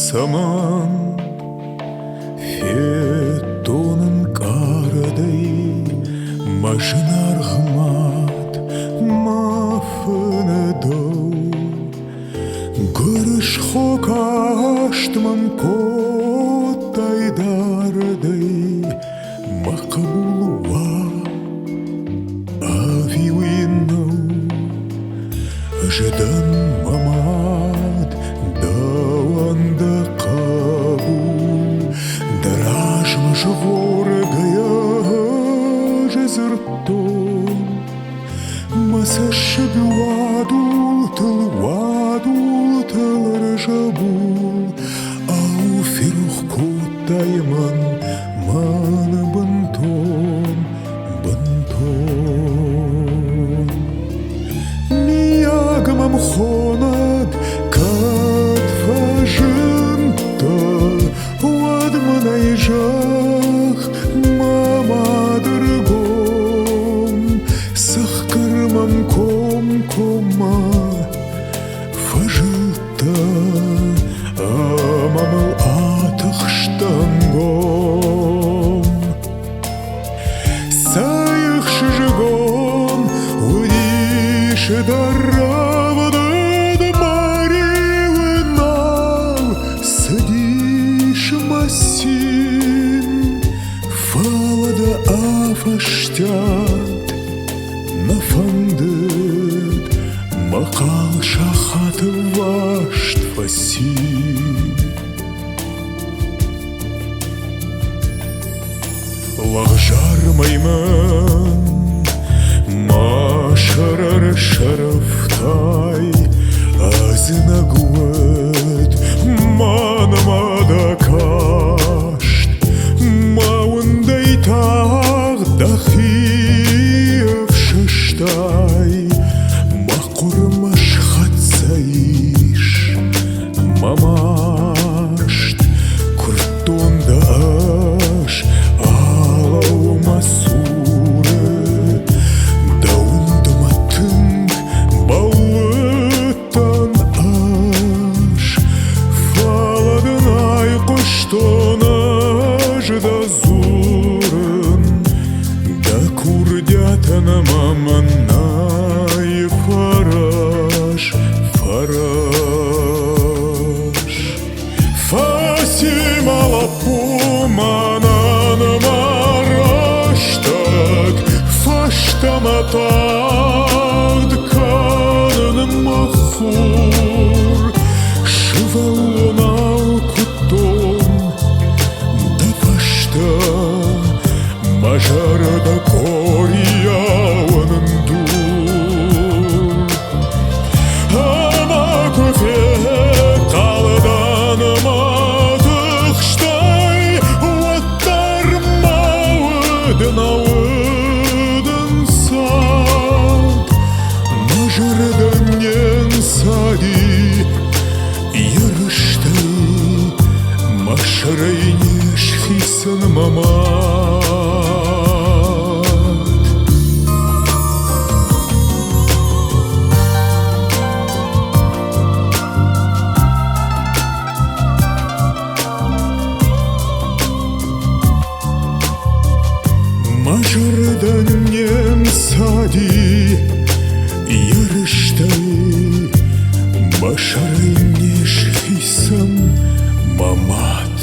саман фетонын карадай машинар гмат мафыны дау гырыш хокаштман коттайдардай мақабулуа авиуиннау жадан мамад даванда кабул даражм жворгая жезыртон масашыгы вадул ржабул ау ферух коттайман ман бантон миягмам хонад катфажынта вадманай жах мамадыргом сахкармам кома фажылта амамыл атых штангом саях шыжгом удишь даравдад маривынал садишь масин фалада афаштят нафандыд мақал шахат вашт фасин лағжармаймын машарар шарафтай азынагует манамада кашт мауындай тақ дахиев шаштай мақурмаш хатсаиш мамашт куртонда аш алау масуры даундыматын бауыттан аш фаладын ай құштон ажда зурын да курдятын маманай фараш фасимала пуманан мараштад фаштаматад канын махур шывалунал кутон да пашта мажарда корияуанын дур ама көфе қалдан матықштай оттар мауыдын ауыдын сад мажардан нен сади ярыштай машарайнеш фисан мамад мажардан нен сади ярыштай машарайнеш фисан мамад